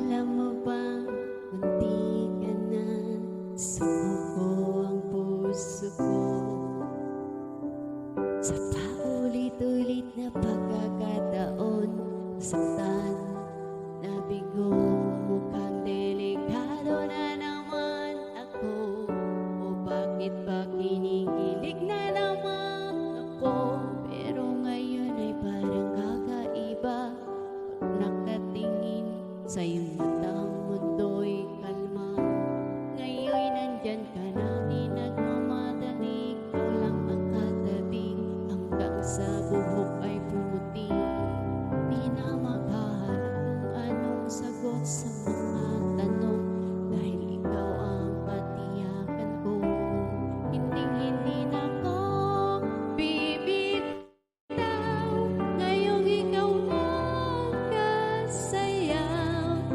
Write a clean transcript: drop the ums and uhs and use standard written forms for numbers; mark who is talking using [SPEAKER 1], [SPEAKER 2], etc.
[SPEAKER 1] Alam mo bang munti ka na sumuko ang puso ko sa paulit-ulit na pagkakataon, saktan na bigo, mukhang delikado na naman ako. O bakit ba kinikilig na naman ako? Pero ngayon ay parang kakaiba pag nakatingin sa iyong matang, mundo'y kalma. Ngayon nandyan ka na, di nagmamadali, ikaw lang ang katabi, hanggang sa buhok ay pumuti. Di na makahanap kung anong sagot sa mga